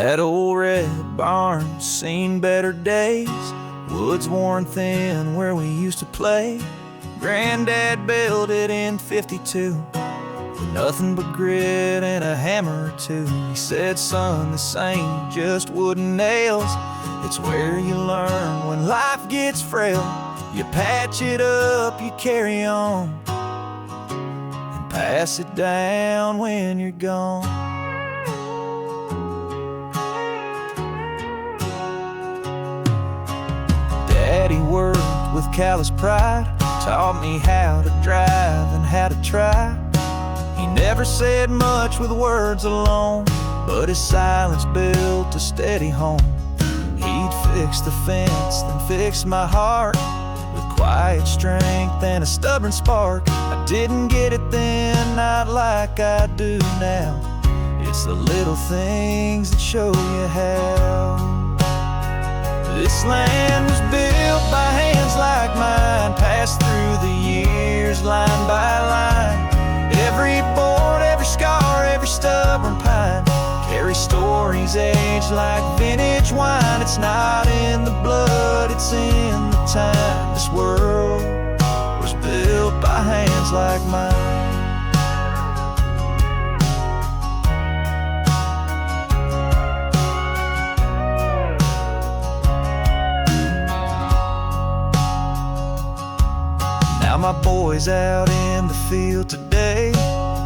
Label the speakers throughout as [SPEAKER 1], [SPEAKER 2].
[SPEAKER 1] That old red barn's seen better days. Woods worn thin where we used to play. Granddad built it in '52 with nothing but grit and a hammer or two. He said, son, this ain't just wooden nails. It's where you learn when life gets frail. You patch it up, you carry on, and pass it down when you're gone. Daddy worked with callous pride, taught me how to drive and how to try. He never said much with words alone, but his silence built a steady home. He'd fix the fence, then fix my heart with quiet strength and a stubborn spark. I didn't get it then, not like I do now. It's the little things that show you how. This land was built by hands like mine, passed through the years line by line. Every board, every scar, every stubborn pine carry stories aged like vintage wine. It's not in the blood, it's in the time. This world was built by hands like mine. Now my boy's out in the field today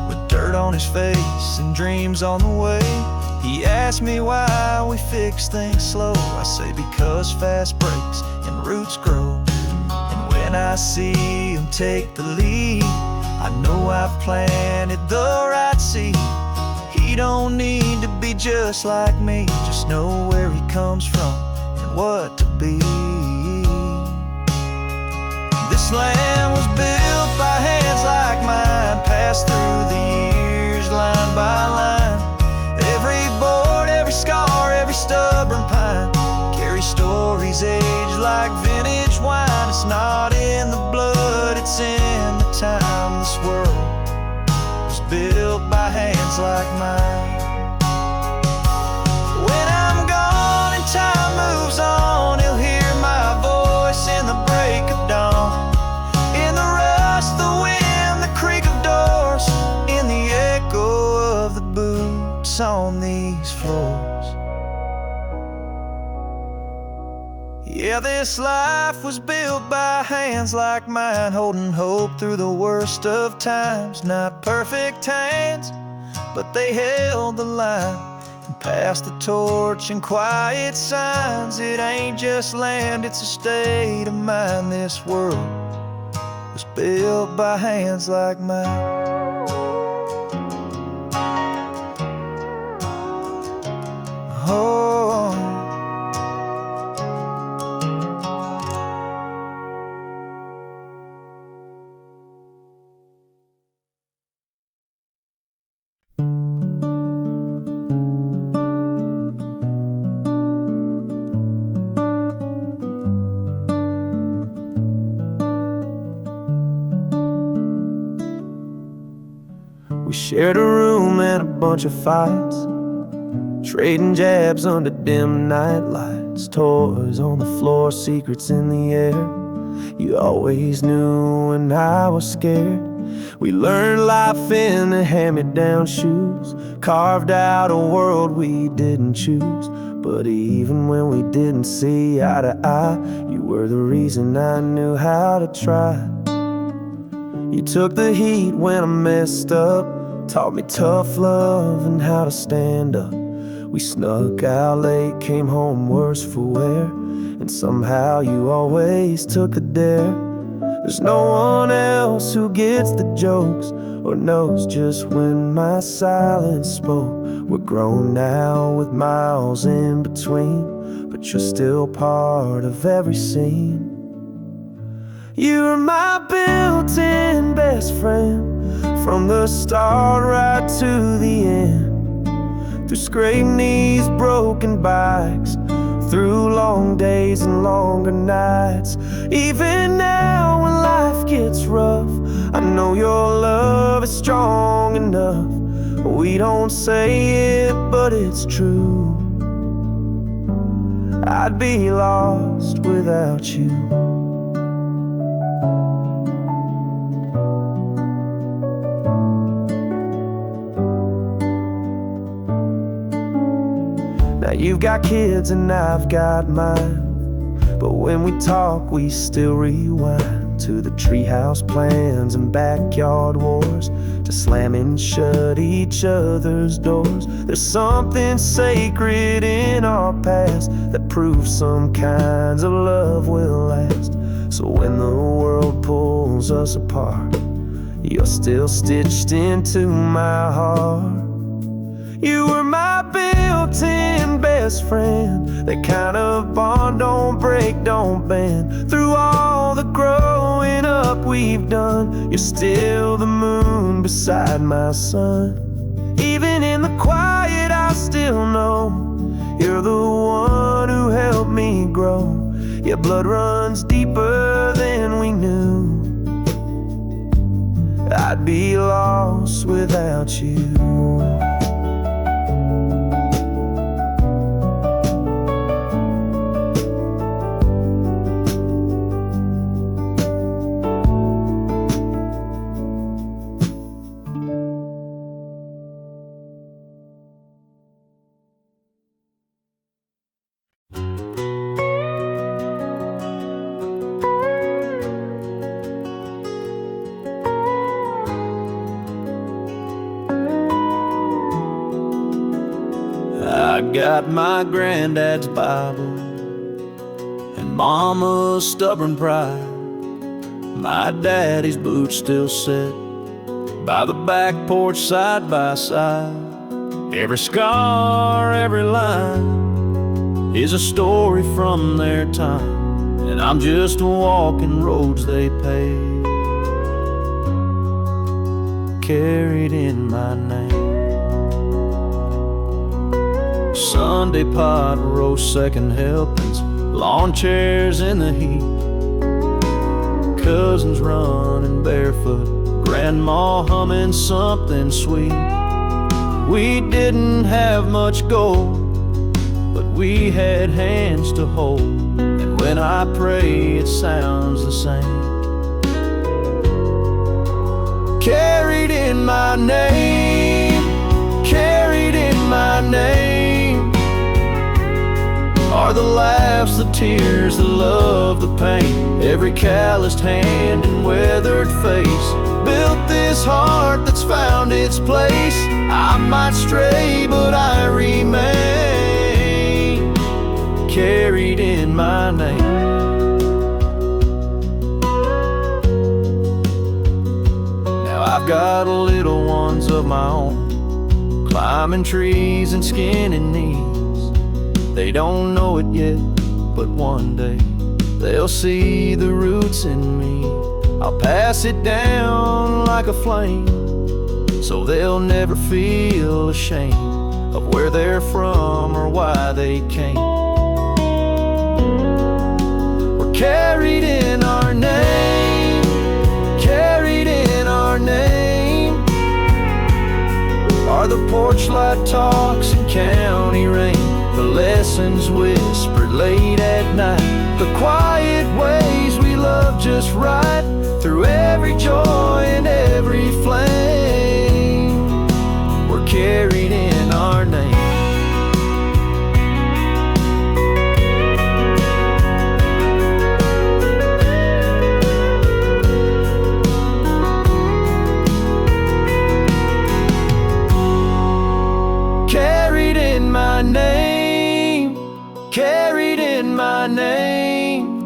[SPEAKER 1] with dirt on his face and dreams on the way. He asked me why we fix things slow. I say because fast breaks and roots grow. And when I see him take the lead, I know I've planted the right seed. He don't need to be just like me, just know where he comes from and what to be. This land was built by hands like mine, passed through the years line by line. Every board, every scar, every stubborn pine carries stories aged like vintage wine. It's not in the blood, it's in the time. This world was built by hands like mine. When I'm gone and time moves on, he'll hear my voice in the break of dawn, in the rust, the wind, the creak of doors, in the echo of the boots on these floors. Yeah, this life was built by hands like mine, holding hope through the worst of times. Not perfect hands, but they held the line and passed the torch in quiet signs. It ain't just land, it's a state of mind. This world was built by hands like mine. Oh, we shared a room and a bunch of fights, trading jabs under dim night lights. Toys on the floor, secrets in the air. You always knew when I was scared. We learned life in the hand-me-down shoes, carved out a world we didn't choose. But even when we didn't see eye to eye, you were the reason I knew how to try. You took the heat when I messed up, taught me tough love and how to stand up. We snuck out late, came home worse for wear, and somehow you always took the dare. There's no one else who gets the jokes or knows just when my silence spoke. We're grown now with miles in between, but you're still part of every scene. You're my built-in best friend, from the start right to the end. Through scraped knees, broken bikes, through long days and longer nights. Even now when life gets rough, I know your love is strong enough. We don't say it, but it's true. I'd be lost without you. Now you've got kids and I've got mine, but when we talk we still rewind to the treehouse plans and backyard wars, to slamming shut each other's doors. There's something sacred in our past that proves some kinds of love will last. So when the world pulls us apart, you're still stitched into my heart. You were my built-in best friend, that kind of bond don't break, don't bend. Through all the growing up we've done, you're still the moon beside my sun. Even in the quiet I still know you're the one who helped me grow. Your blood runs deeper than we knew. I'd be lost without you. I got my granddad's Bible and mama's stubborn pride. My daddy's boots still sit by the back porch side by side. Every scar, every line is a story from their time, and I'm just walking roads they paved, carried in my name. Sunday pot roast, second helpings, lawn chairs in the heat, cousins running barefoot, grandma humming something sweet. We didn't have much gold, but we had hands to hold, and when I pray it sounds the same. Carried in my name, carried in my name, are the laughs, the tears, the love, the pain, every calloused hand and weathered face. Built this heart that's found its place. I might stray, but I remain carried in my name. Now I've got little ones of my own, climbing trees and skinning knees. They don't know it yet, but one day they'll see the roots in me. I'll pass it down like a flame, so they'll never feel ashamed of where they're from or why they came. We're carried in our name, carried in our name, are the porch light talks and county rain, the lessons whispered late at night, the quiet ways we love just right, through every joy and every flame. We're carried in our name. Carried in my name, carried in my name,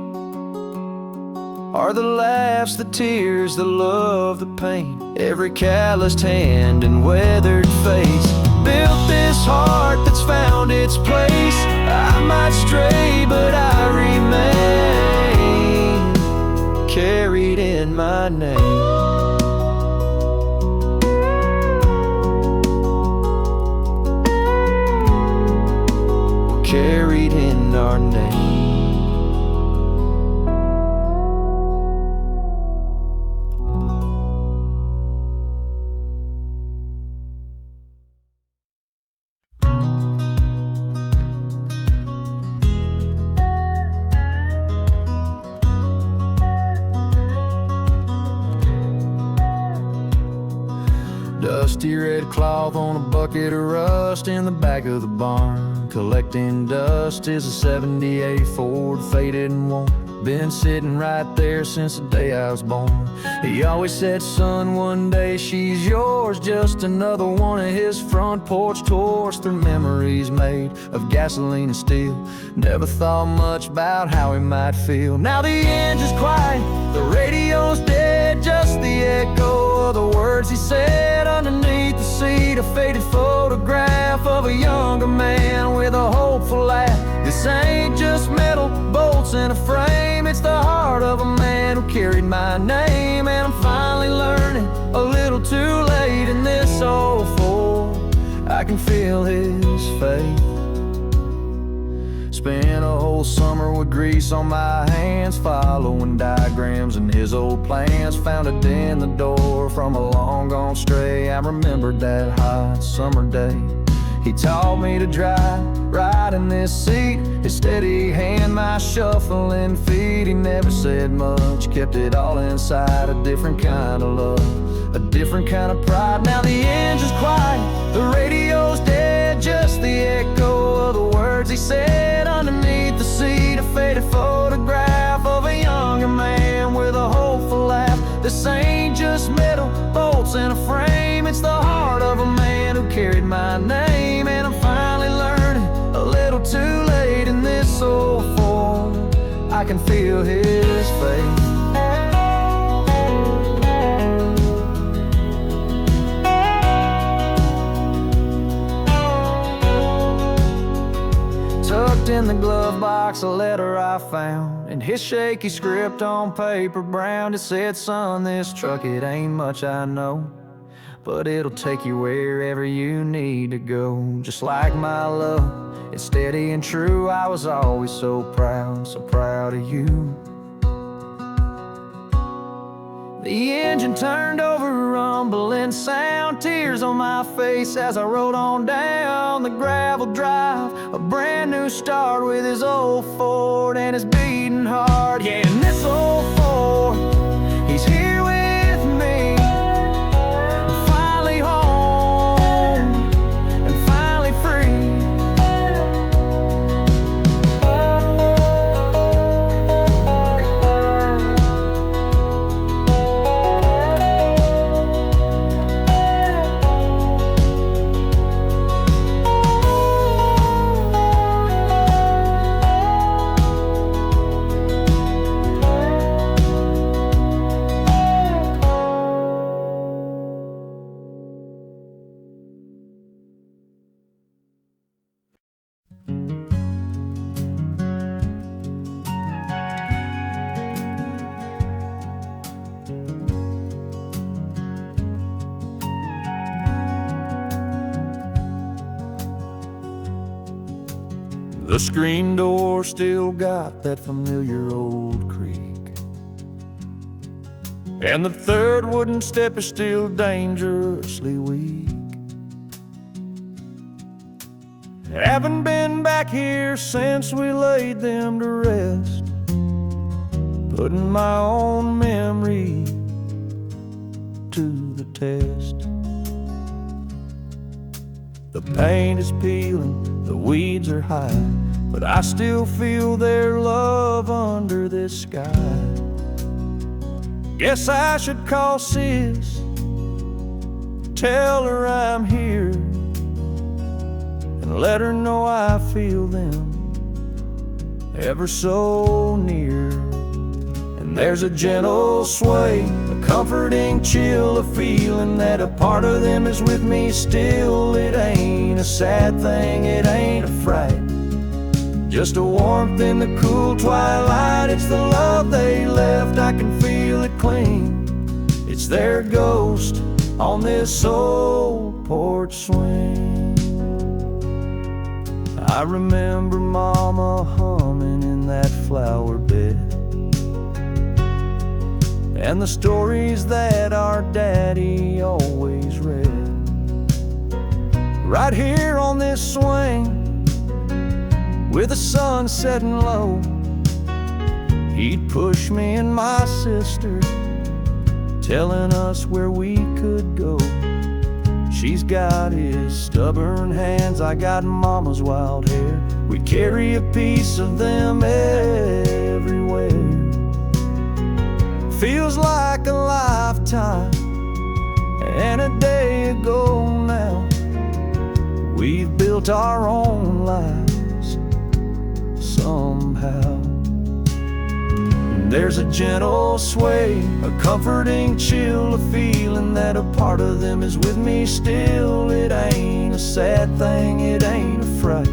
[SPEAKER 1] are the laughs, the tears, the love, the pain, every calloused hand and weathered face. Built this heart that's found its place. I might stray, but I remain carried in my name. Carried in our name.
[SPEAKER 2] dusty red cloth on a bucket of rust in the back of the barn. Collecting dust is a '78 Ford, faded and worn. Been sitting right there since the day I was born. He always said, son, one day she's yours. Just another one of his front porch tours through memories made of gasoline and steel. Never thought much about how he might feel. Now the engine's quiet, the radio's dead, just the echo of the words he said underneath the seat. A faded photograph of a younger man with a hopeful laugh. This ain't just metal bolts in a frame, it's the heart of a man who carried my name. And I'm finally learning, a little too late in this old Ford, I can feel his faith. Spent a whole summer with grease on my hands, following diagrams and his old plans. Found a dent in the door from a long gone stray. I remembered that hot summer day. He taught me to drive right in this seat, his steady hand, my shuffling feet. He never said much, kept it all inside. A different kind of love, a different kind of pride. Now the engine's quiet, the radio's dead, just the echo of the words he said underneath the seat. A faded photograph of a younger man with a hopeful laugh. This ain't just metal bolts in a frame, it's the heart of a man who carried my name. And I'm finally learning, a little too late in this old Ford, I can feel his faith. Tucked in the glove box, a letter I found, and his shaky script on paper brown. It said, son, this truck, it ain't much I know, but it'll take you wherever you need to go. Just like my love, it's steady and true. I was always so proud of you. The engine turned over, a rumbling sound, tears on my face as I rode on down the gravel drive. A brand new start with his old Ford, and it's beating hard. Yeah, and this old Ford, he's here with me. Finally home and finally free. The screen door still got that familiar old creak, and the third wooden step is still dangerously weak. Haven't been back here since we laid them to rest, putting my own memory to the test. The paint is peeling, the weeds are high, but I still feel their love under this sky. Guess I should call sis, tell her I'm here, and let her know I feel them ever so near. And there's a gentle sway, a comforting chill, a feeling that a part of them is with me still. It ain't a sad thing, it ain't a fright, just a warmth in the cool twilight. It's the love they left, I can feel it cling. It's their ghost on this old porch swing. I remember Mama humming in that flower bed, and the stories that our daddy always read. Right here on this swing, with the sun setting low, he'd push me and my sister, telling us where we could go,
[SPEAKER 1] She's got his stubborn hands, I got mama's wild hair. We carry a piece of them everywhere. Feels like a lifetime and a day ago now. We've built our own lives somehow. There's a gentle sway, a comforting chill, a feeling that a part of them is with me still. It ain't a sad thing, it ain't a fright,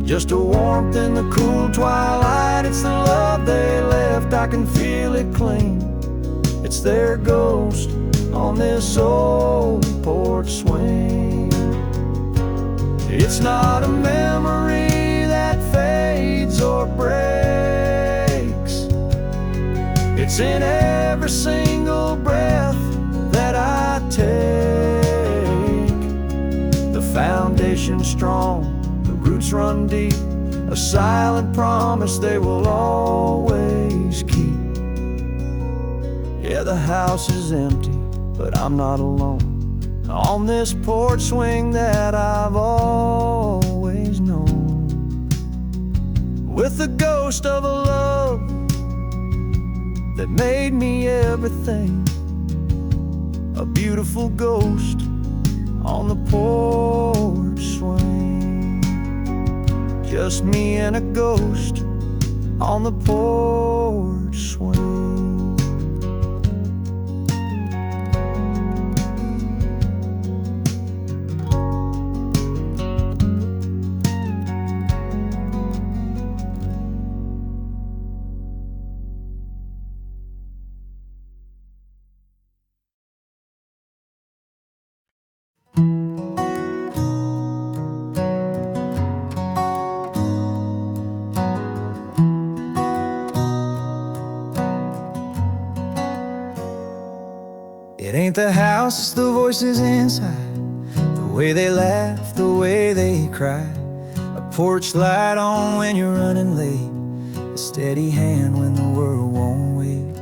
[SPEAKER 1] just a warmth in the cool twilight. It's the love they left, I can feel it cling. It's their ghost on this old porch swing. It's not a memory that fades or breaks. It's in every single breath that I take. The foundation's strong, the roots run deep, a silent promise they will always keep. Yeah, the house is empty, but I'm not alone on this porch swing that I've always known. With the ghost of a love that made me everything, a beautiful ghost on the porch swing. Just me and a ghost on the porch swing.
[SPEAKER 2] It ain't the house, it's the voices inside, the way they laugh, the way they cry. A porch light on when you're running late, a steady hand when the world won't wait.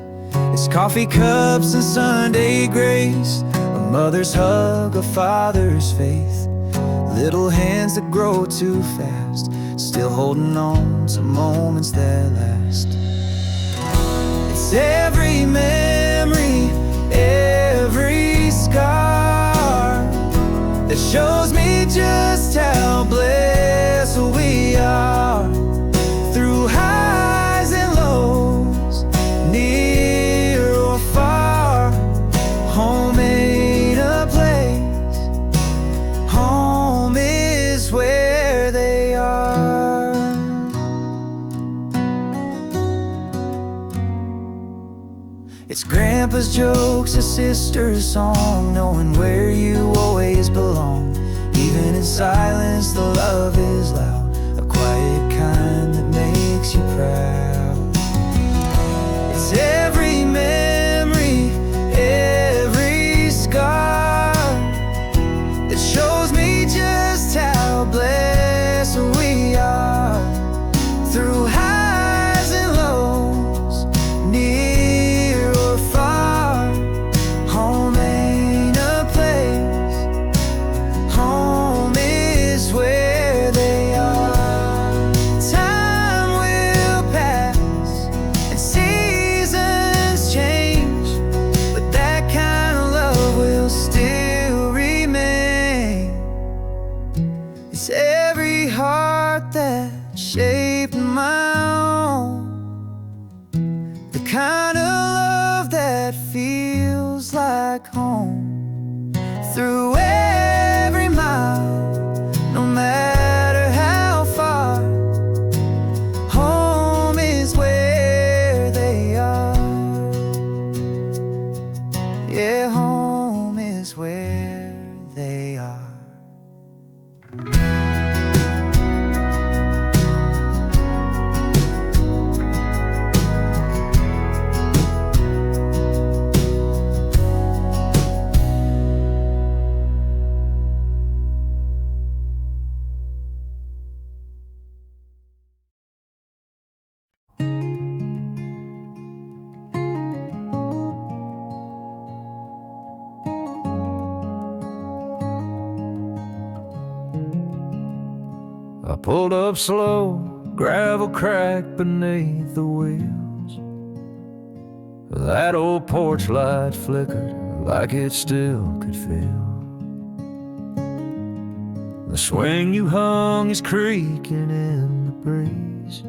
[SPEAKER 2] It's coffee cups and Sunday grace, a mother's hug, a father's faith. Little hands that grow too fast, still holding on to moments that last. It's every memory, every scar that shows me just how blessed we are. Through highs and lows, near or far, home ain't a place, home is where they are. It's grandpa's jokes, a sister's song, knowing where you always belong. Even in silence, the love is loud, a quiet kind that makes you proud. It's every memory, every scar that shows me just how blessed we are. Through highs and lows, near or far, home ain't a place, home is where they are. pulled up slow, gravel cracked beneath the wheels. That old porch light flickered like it still could feel. The swing you hung is creaking in the breeze,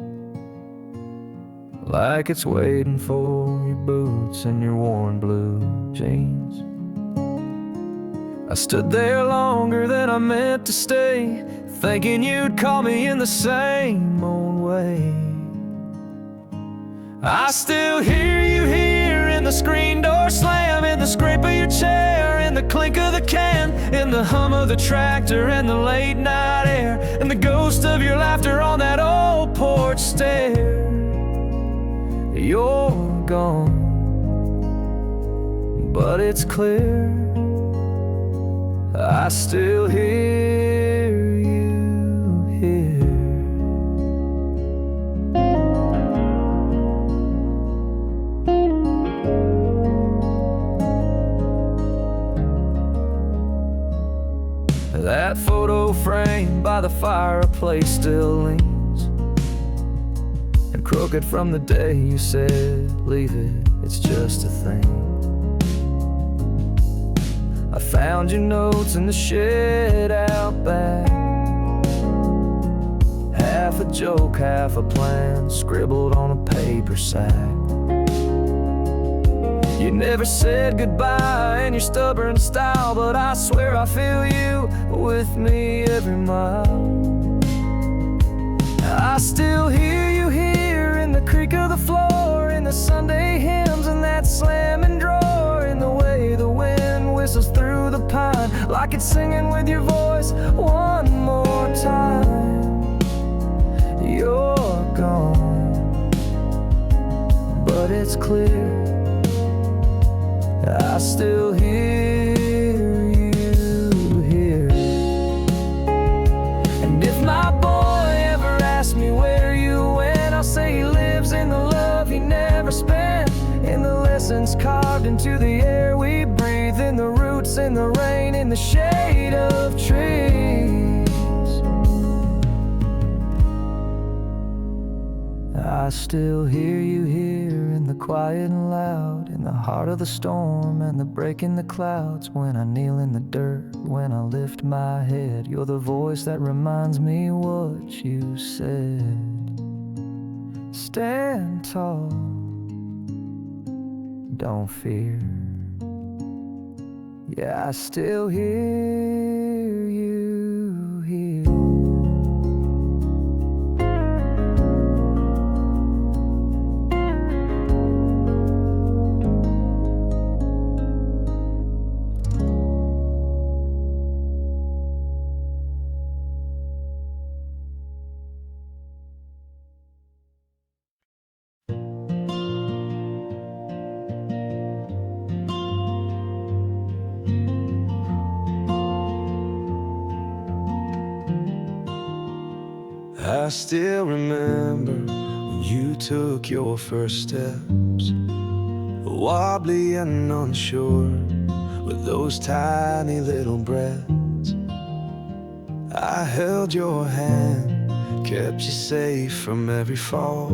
[SPEAKER 2] like it's waiting for your boots and your worn blue jeans. I stood there longer than I meant to stay, thinking you'd call me in the same old way. I still hear you here in the screen door slam, in the scrape of your chair, in the clink of the can, in the hum of the tractor and the late night air, and the ghost of your laughter on that old porch stair. You're gone, but it's clear I still hear you here. That photo frame by the fireplace still leans, and crooked from the day you said, leave it, it's just a thing. I found your notes in the shed out back, half a joke, half a plan, scribbled on a paper sack. You never said goodbye in your stubborn style, but I swear I feel you with me every mile. I still hear you here in the creak of the floor, in the Sunday hymns and that slamming drawer, in the way the wind whistles through the pine, like it's singing with your voice one more time. You're gone, but it's clear I still hear you here. And if my boy ever asks me where you went, I'll say he lives in the love he never spent, in the lessons carved into the air we breathe, in the roots, in the rain, in the shade of trees. I still hear you here in the quiet and loud, in the heart of the storm and the break in the clouds. When I kneel in the dirt, when I lift my head, you're the voice that reminds me what you said. Stand tall, don't fear. Yeah, I still hear you here.
[SPEAKER 1] I still remember when you took your first steps, wobbly and unsure, with those tiny little breaths. I held your hand, kept you safe from every fall,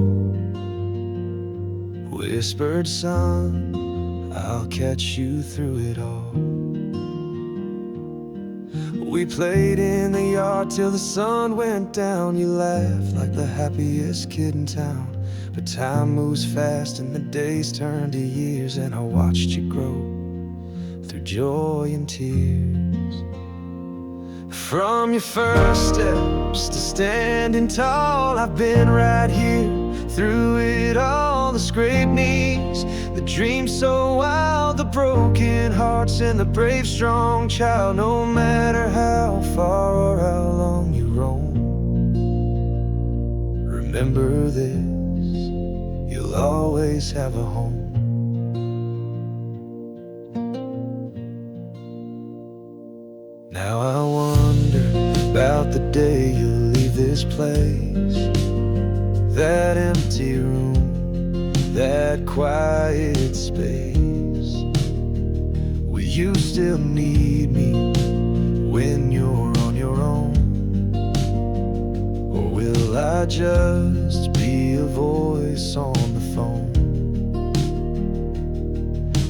[SPEAKER 1] whispered, son, I'll catch you through it all. We played in the yard till the sun went down. You laughed like the happiest kid in town. But time moves fast and the days turn to years, and I watched you grow through joy and tears. From your first steps to standing tall, I've been right here through it all. The scraped knees, the dreams so wild, the broken hearts and the brave strong child. No matter how far or how long you roam, remember this, you'll always have a home. Now I wonder about the day you leave this place, that empty room, that quiet space. Will you still need me when you're on your own? I just be a voice on the phone.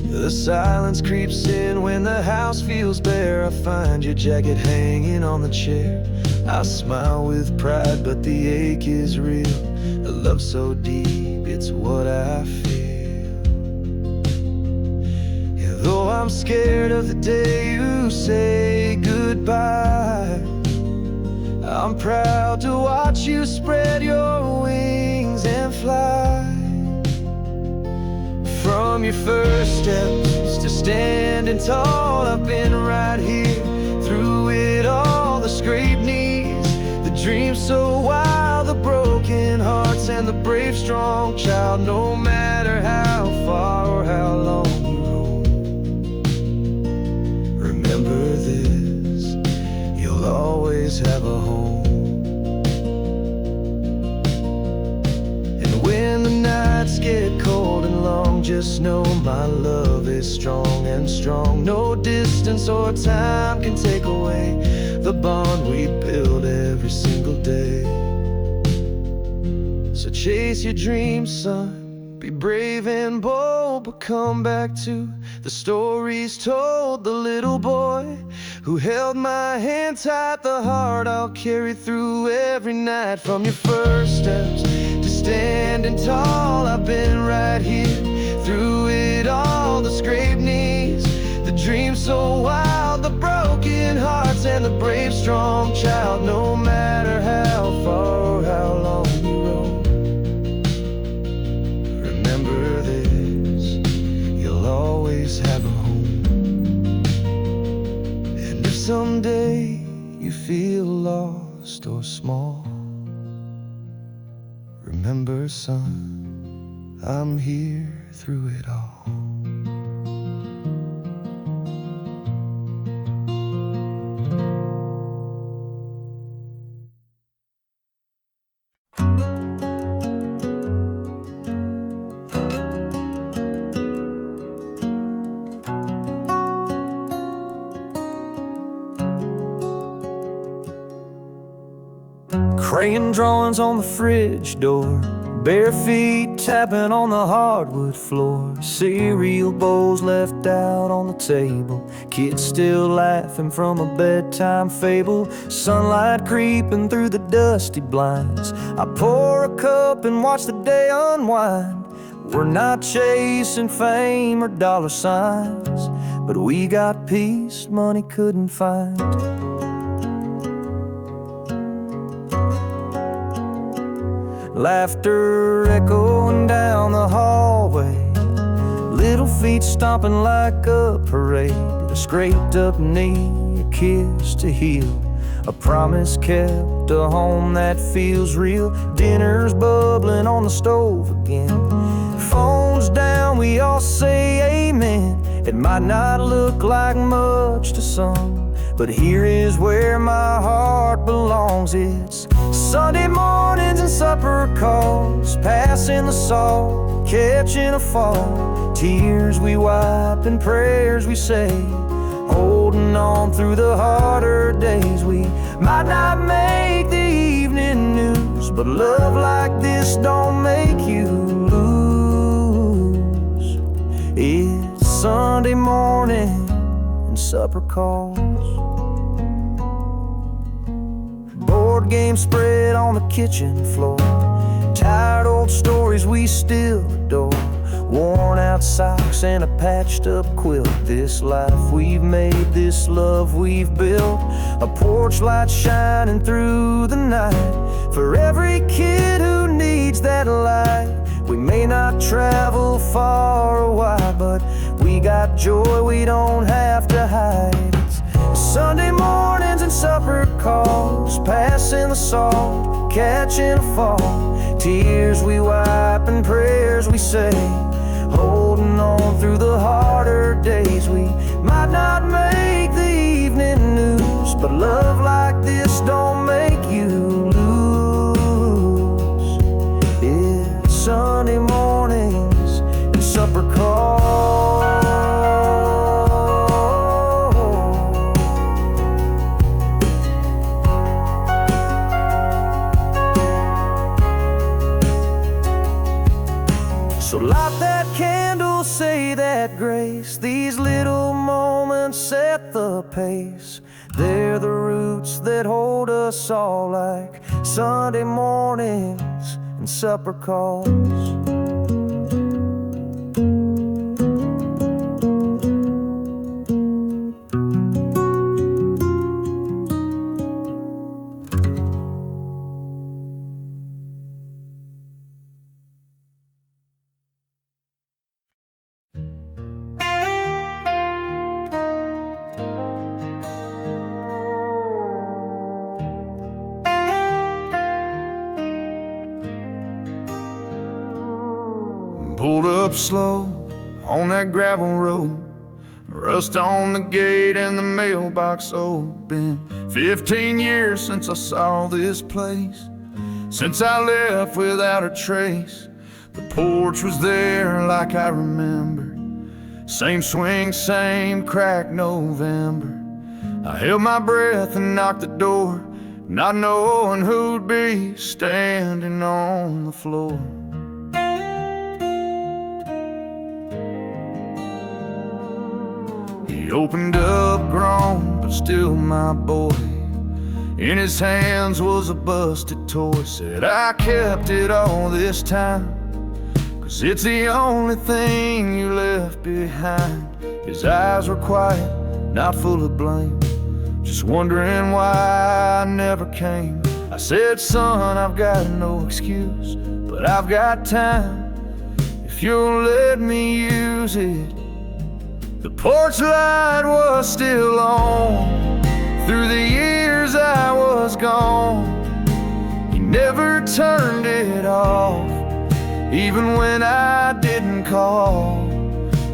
[SPEAKER 1] The silence creeps in when the house feels bare. I find your jacket hanging on the chair. I smile with pride, but the ache is real. A love so deep, it's what I feel. Yeah, though I'm scared of the day you say goodbye, I'm proud to watch you spread your wings and fly. From your first steps to standing tall, I've been right here through it all. The scraped knees, the dreams so wild, the broken hearts and the brave strong child. No matter how far or how long you roam, remember this, you'll always have a home. And when the nights get cold and long, just know my love is strong and strong. No distance or time can take away the bond we build every single day. So chase your dreams, son, be brave and bold, but come back to the stories told. The little boy who held my hand tight, the heart I'll carry through every night. From your first steps to standing tall, I've been right here through it all. The scraped knees, the dreams so wild, the broken hearts and the brave strong child. No matter how far or how long you roam, remember this, you'll always have a home. And if someday you feel lost or small, remember, son, I'm here through it all. Crayon drawings on the fridge door, bare feet tapping on the hardwood floor, cereal bowls left out on the table, kids still laughing from a bedtime fable, sunlight creeping through the dusty blinds. I pour a cup and watch the day unwind. We're not chasing fame or dollar signs, but we got peace money couldn't find. Laughter echoing down the hallway, little feet stomping like a parade, a scraped up knee, a kiss to heal, a promise kept, a home that feels real. Dinner's bubbling on the stove again, phones down, we all say amen. It might not look like much to some, but here is where my heart belongs. It's Sunday mornings and supper calls, passing the salt, catching a fall, tears we wipe and prayers we say, holding on through the harder days. We might not make the evening news, but love like this don't make you lose. It's Sunday morning and supper calls, board game spread on the kitchen floor, tired old stories we still adore, worn out socks and a patched up quilt. This life we've made, this love we've built, a porch light shining through the night for every kid who needs that light. We may not travel far or wide, but we got joy we don't have to hide. It's Sunday mornings and supper calls, passing the salt, catching a fall, tears we wipe and prayers we say, holding on through the harder days. We might not make the evening news, but love like this don't make you lose. It's Sunday mornings and supper calls. So light that candle, say that grace. These little moments set the pace. They're the roots that hold us all, like Sunday mornings and supper calls.
[SPEAKER 2] Pulled up slow on that gravel road, rust on the gate and the mailbox open. 15 years since I saw this place, since I left without a trace. The porch was there like I remember, same swing, same crack November. I held my breath and knocked the door, not knowing who'd be standing on the floor. He opened up, grown, but still my boy. In his hands was a busted toy. Said, I kept it all this time, 'cause it's the only thing you left behind. His eyes were quiet, not full of blame, just wondering why I never came. I said, son, I've got no excuse, but I've got time, if you'll let me use it. The porch light was still on, through the years I was gone. He never turned it off, even when I didn't call.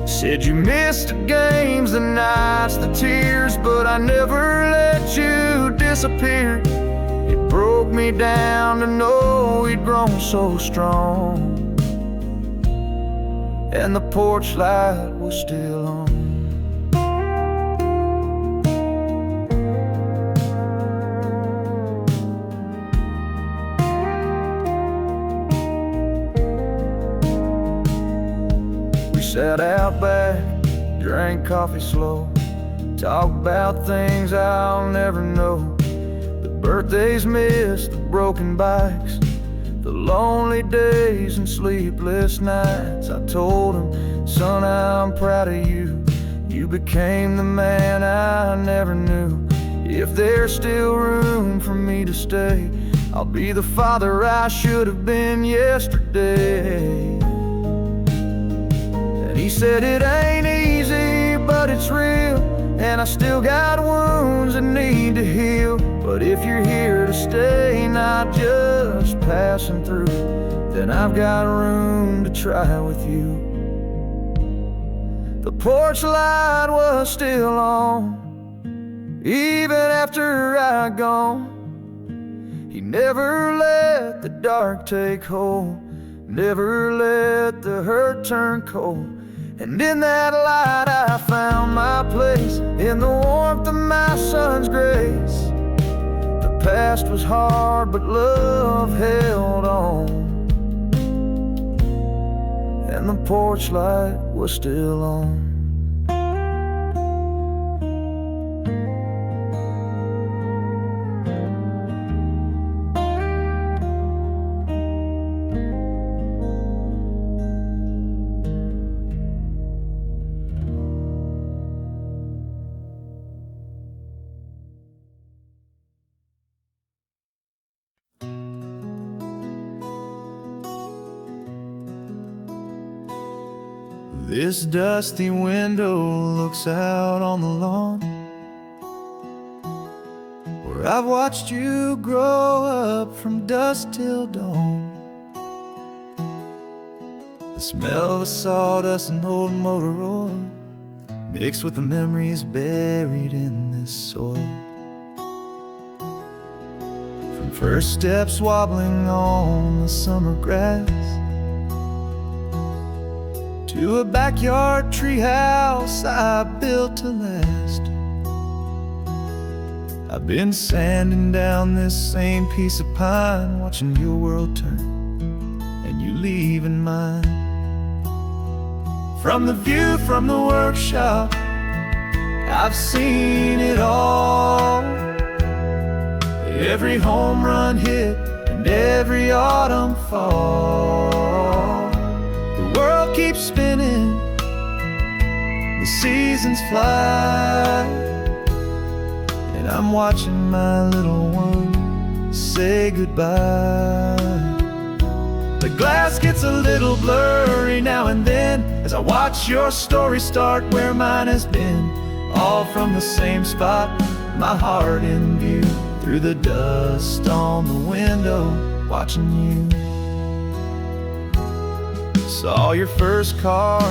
[SPEAKER 2] Said you missed the games, the nights, the tears, but I never let you disappear. It broke me down to know we'd grown so strong, and the porch light was still on. Sat out back, drank coffee slow, talked about things I'll never know. The birthdays missed, the broken bikes, the lonely days and sleepless nights. I told him, son, I'm proud of you. You became the man I never knew. If there's still room for me to stay, I'll be the father I should have been yesterday. He said it ain't easy, but it's real, and I still got wounds that need to heal. But if you're here to stay, not just passing through, then I've got room to try with you. The porch light was still on, even after I gone. He never let the dark take hold, never let the hurt turn cold. And in that light I found my place, in the warmth of my son's grace. The past was hard, but love held on, and the porch light was still on. This dusty window looks out on the lawn, where I've watched you grow up from dusk till dawn. The smell of the sawdust and old motor oil, mixed with the memories buried in this soil. From first steps wobbling on the summer grass, to a backyard treehouse I built to last. I've been sanding down this same piece of pine, watching your world turn and you leaving mine.
[SPEAKER 1] From the view from the workshop, I've seen it all. Every home run hit and every autumn fall. The world keeps spinning, the seasons fly, and I'm watching my little one say goodbye. The glass gets a little blurry now and then as I watch your story start where mine has been. All from the same spot, my heart in view, through the dust on the window, watching you. Saw your first car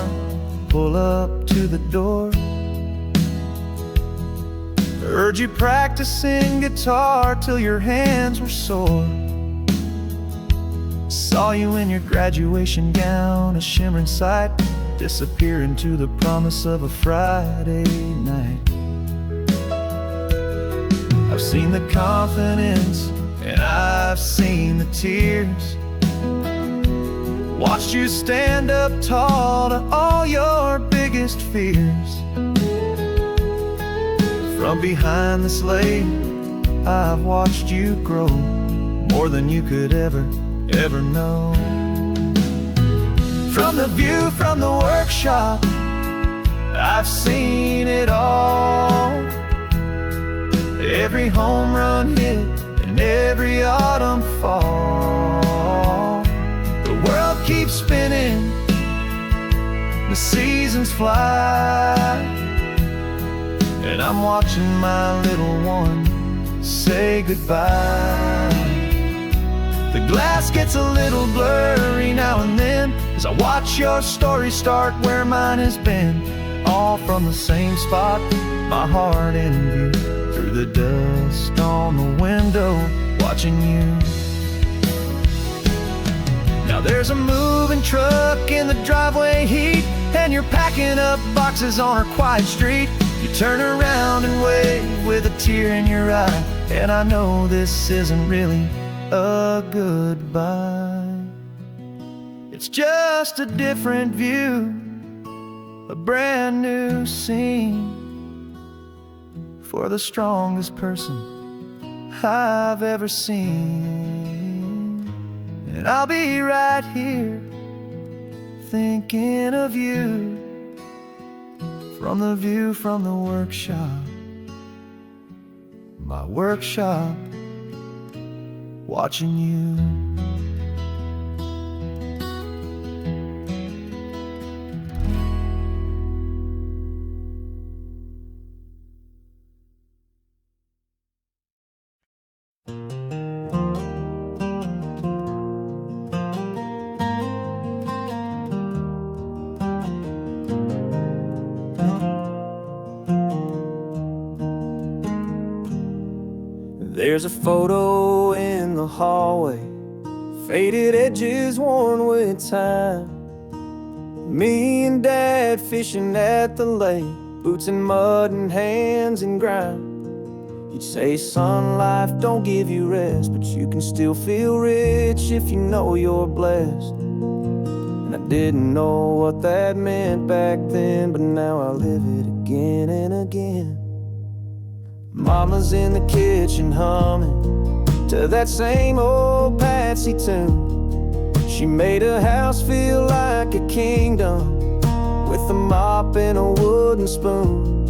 [SPEAKER 1] pull up to the door. Heard you practicing guitar till your hands were sore. Saw you in your graduation gown, a shimmering sight, disappear into the promise of a Friday night. I've seen the confidence and I've seen the tears. Watched you stand up tall to all your biggest fears. From behind the slate, I've watched you grow, more than you could ever know. From the view from the workshop, I've seen it all. Every home run hit and every autumn fall. The world keeps spinning, the seasons fly, and I'm watching my little one say goodbye. The glass gets a little blurry now and then as I watch your story start where mine has been. All from the same spot, my heart in view, through the dust on the window, watching you. Now there's a moving truck in the driveway heat, and you're packing up boxes on our quiet street. You turn around and wave with a tear in your eye, and I know this isn't really a goodbye. It's just a different view, a brand new scene, for the strongest person I've ever seen. And I'll be right here thinking of you, from the view from the workshop, my workshop, watching you. There's a photo in the hallway, faded edges worn with time. Me and Dad fishing at the lake, boots in mud and hands in grime. You'd say, son, life don't give you rest, but you can still feel rich if you know you're blessed. And I didn't know what that meant back then, but now I live it again and again. Mama's in the kitchen humming to that same old Patsy tune. She made a house feel like a kingdom with a mop and a wooden spoon.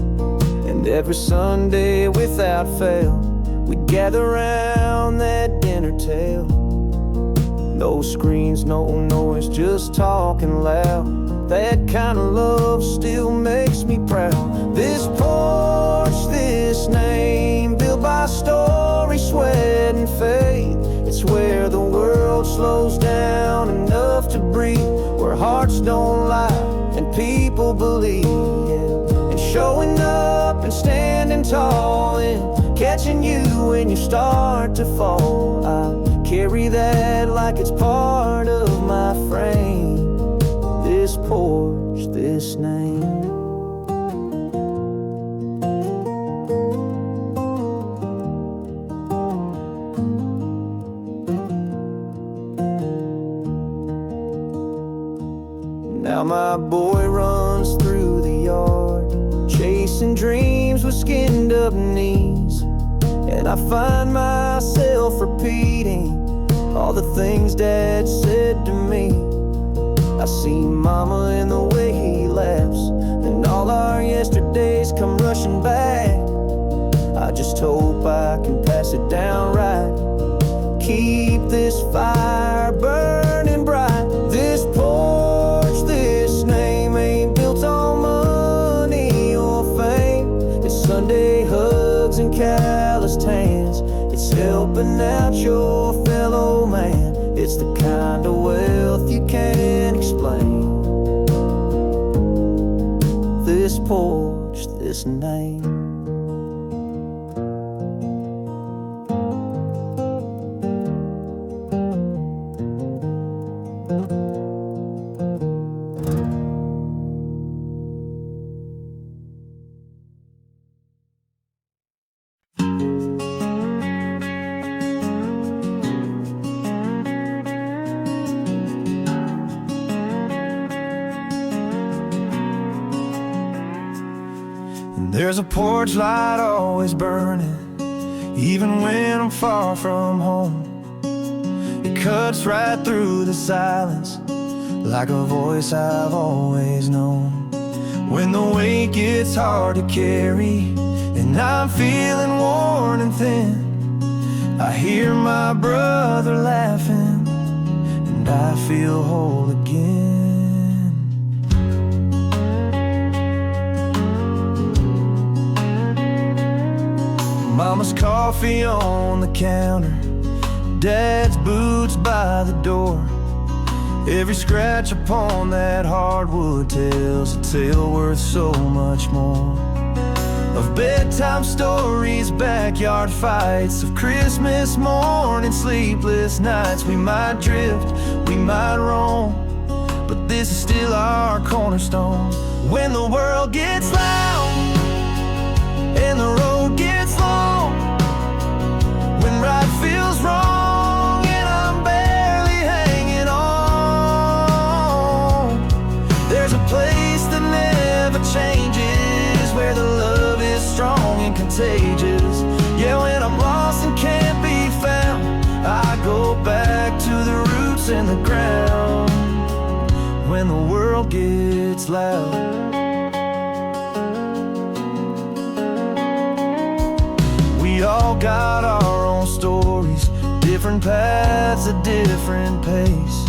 [SPEAKER 1] And every Sunday without fail, we'd gather around that dinner table. No screens, no noise, just talking loud. That kind of love still makes me proud. This porch, this name, built by story, sweat and faith. It's where the world slows down enough to breathe, where hearts don't lie and people believe. And showing up and standing tall and catching you when you start to fall. I carry that like it's part of my frame. This porch, this name. Now my boy runs through the yard, chasing dreams with skinned up knees. And I find myself repeating all the things Dad said to me. I see Mama in the way he laughs, and all our yesterdays come rushing back. I just hope I can pass it down right, keep this fire burning bright. This porch, this name ain't built on money or fame. It's Sunday hugs and calloused hands. It's helping out your fellow man. It's the kind of wealth you can't explain. This porch, this name.
[SPEAKER 2] There's a porch light always burning, even when I'm far from home. It cuts right through the silence, like a voice I've always known. When the weight gets hard to carry, and I'm feeling worn and thin, I hear my brother laughing, and I feel whole again. Mama's coffee on the counter, Dad's boots by the door. Every scratch upon that hardwood tells a tale worth so much more. Of bedtime stories, backyard fights, of Christmas morning, sleepless nights. We might drift, we might roam, but this is still our cornerstone. When the world gets loud and the road gets long, when right feels wrong and I'm barely hanging on, there's a place that never changes, where the love is strong and contagious. Yeah, when I'm lost and can't be found, I go back to the roots and the ground. When the world gets loud, we all got our own stories, different paths, a different pace,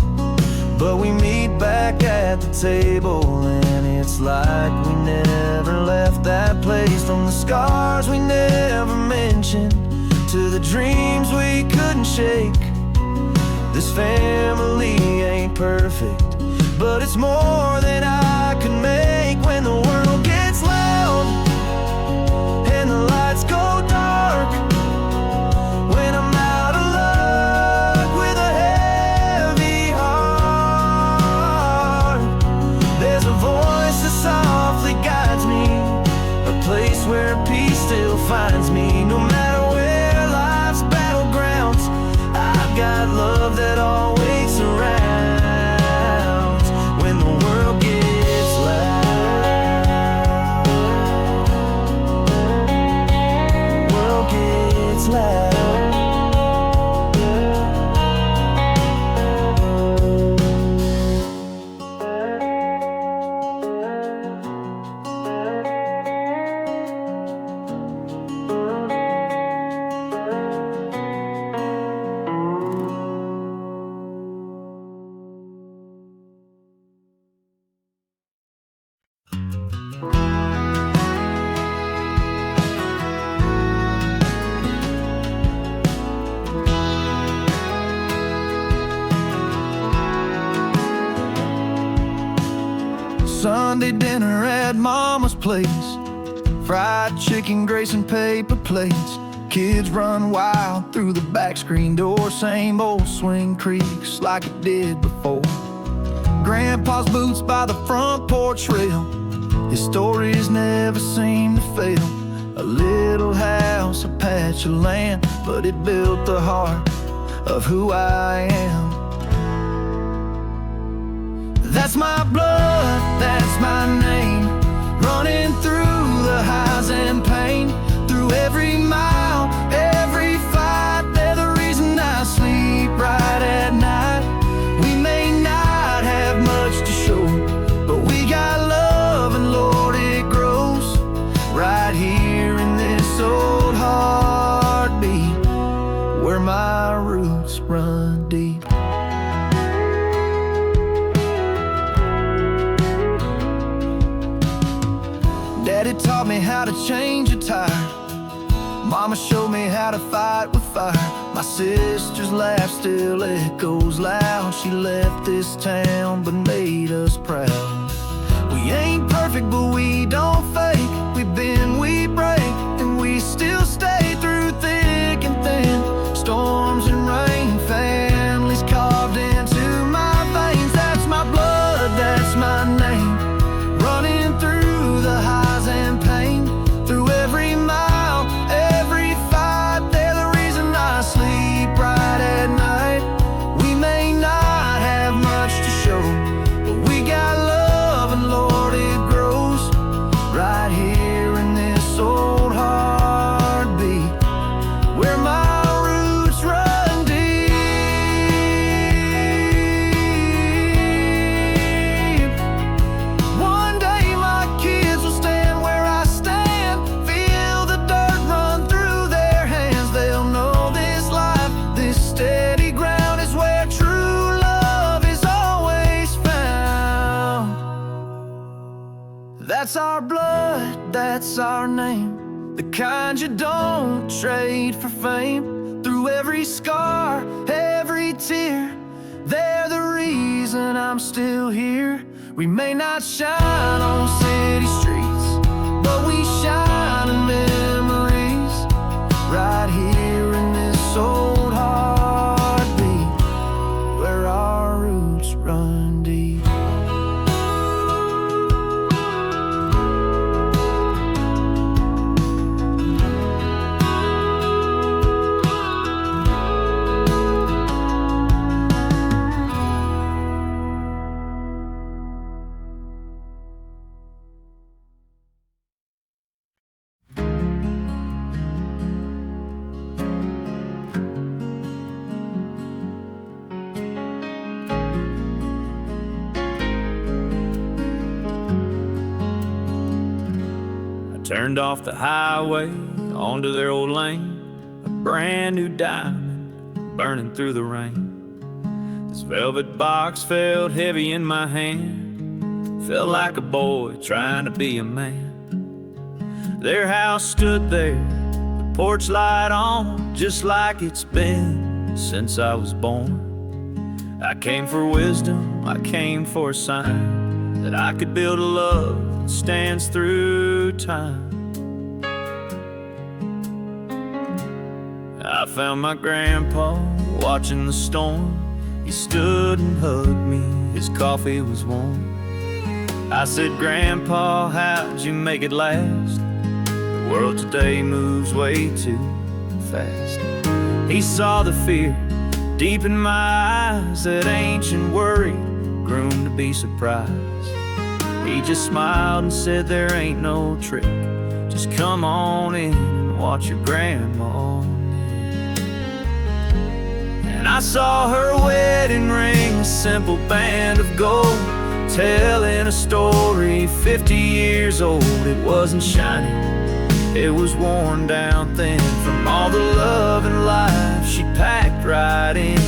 [SPEAKER 2] but we meet back at the table, and it's like we never left that place. From the scars we never mentioned to the dreams we couldn't shake, this family ain't perfect, but it's more than I can make. When the world gets loud and the lights go dark, when I'm out of luck with a heavy heart, there's a voice that softly guides me, a place where peace still finds me. No matter where life's battlegrounds, I've got love that always surrounds. When the world gets loud, world gets loud. Sunday dinner at Mama's place, fried chicken, grace and paper plates. Kids run wild through the back screen door, same old swing creaks like it did before. Grandpa's boots by the front porch rail, his stories never seem to fail. A little house, a patch of land, but it built the heart of who I am. That's my blood. Daddy taught me how to change a tire. Mama showed me how to fight with fire. My sister's laugh still echoes loud. She left this town but made us proud. We ain't perfect but we don't fake. We bend, we break, and we still stay through thick and thin. Storms and rain, families carved into my veins. That's my blood, that's my name, running through the highs and pain. Through every mile, every fight, they're the reason I sleep right at night. We may not have much to show, but we got love, and Lord, it grows right here in this old heartbeat, where my roots run deep. One day my kids will stand where I stand, feel the dirt run through their hands. They'll know this life, this steady ground, is where true love is always found. That's our blood, that's our name, the kind you don't trade for fame. Through every scar, every tear, they're the reason I'm still here. We may not shine on city streets, but we shine in memories, right here in this old heartbeat, where our roots run deep.
[SPEAKER 3] Turned off the highway onto their old lane, a brand new diamond burning through the rain. This velvet box felt heavy in my hand, felt like a boy trying to be a man. Their house stood there, the porch light on, just like it's been since I was born. I came for wisdom, I came for a sign that I could build a love that stands through time. I found my grandpa watching the storm. He stood and hugged me, his coffee was warm. I said, Grandpa, how'd you make it last? The world today moves way too fast. He saw the fear deep in my eyes, that ancient worry groomed to be surprised. He just smiled and said, there ain't no trick, just come on in and watch your grandma knit. And I saw her wedding ring, a simple band of gold, telling a story 50 years old. It wasn't shiny, it was worn down thin from all the love and life she packed right in.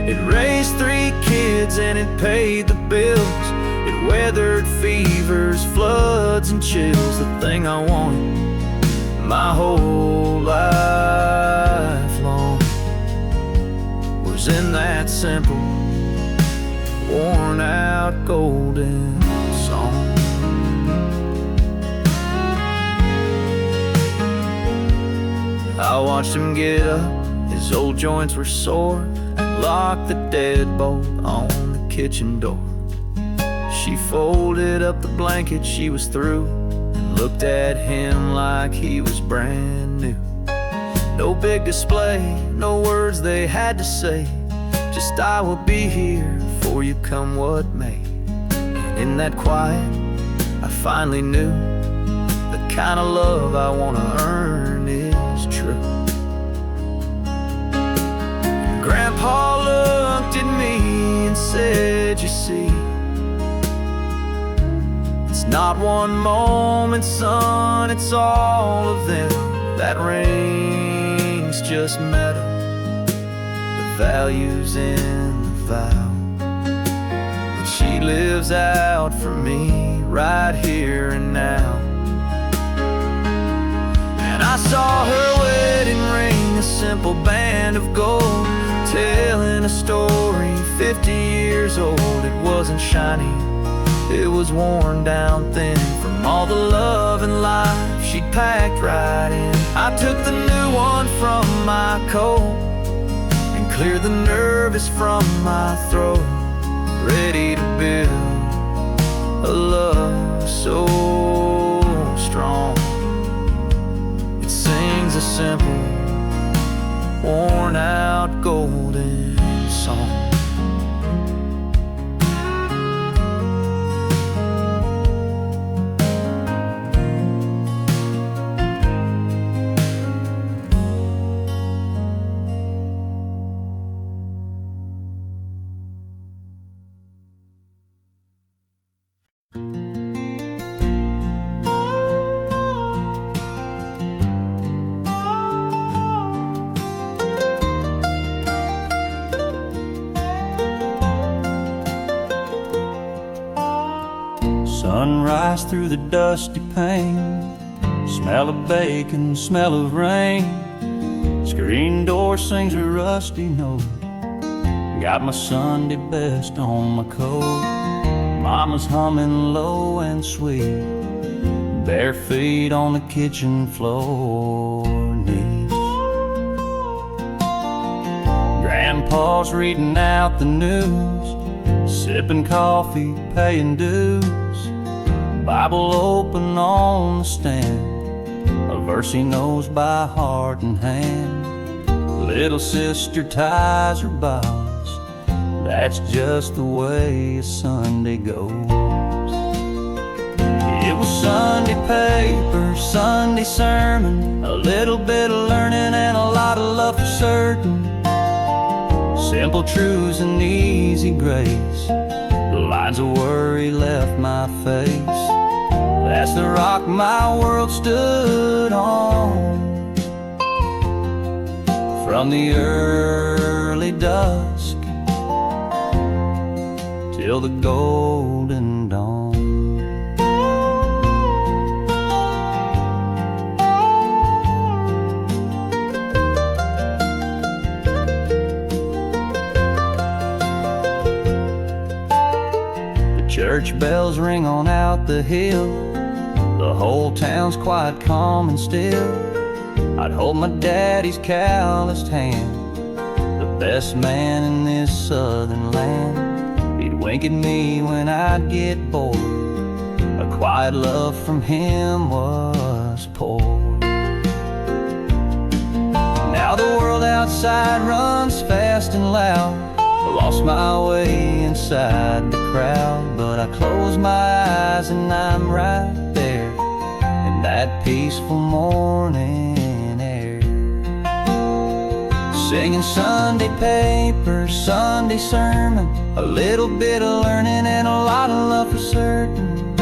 [SPEAKER 3] It raised 3 kids and it paid the bills. It weathered fevers, floods, and chills. The thing I wanted my whole life long was in that simple, worn out golden song. I watched him get up, his old joints were sore, and locked the deadbolt on the kitchen door. She folded up the blanket she was through, and looked at him like he was brand new. No big display, no words they had to say, just I will be here for you come what may. And in that quiet, I finally knew the kind of love I want to earn is true. And Grandpa looked at me and said, you see, it's not one moment, son, it's all of them. That ring's just metal, the value's in the vow that she lives out for me right here and now. saw her wedding ring, a simple band of gold, telling a story 50 years old. It wasn't shiny, it was worn down thin from all the love and life she'd packed right in. I took the new one from my coat and cleared the nervous from my throat, ready to build a love so strong. It sings a simple, worn out golden song.
[SPEAKER 4] Sunrise through the dusty pane, smell of bacon, smell of rain. Screen door sings a rusty note, got my Sunday best on my coat. Mama's humming low and sweet, bare feet on the kitchen floor, knees. Grandpa's reading out the news, sipping coffee, paying dues. Bible open on the stand, a verse he knows by heart and hand. Little sister ties her bows, that's just the way a Sunday goes. It was Sunday paper, Sunday sermon, a little bit of learning and a lot of love for certain. Simple truths and easy grace, the lines of worry left my face. That's the rock my world stood on, from the early dusk till the golden dawn. The church bells ring on out the hill, the whole town's quiet, calm and still. I'd hold my daddy's calloused hand, the best man in this southern land. He'd wink at me when I'd get bored, a quiet love from him was poured. Now the world outside runs fast and loud, I lost my way inside the crowd, but I close my eyes and I'm right there in that peaceful morning air, singing Sunday paper, Sunday sermon, a little bit of learning and a lot of love for certain.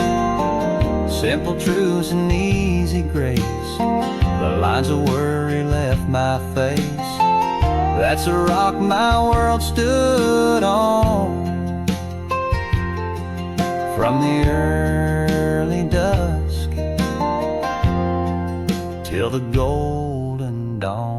[SPEAKER 4] Simple truths and easy grace, the lines of worry left my face. That's a rock my world stood on, from the early dusk till the golden dawn.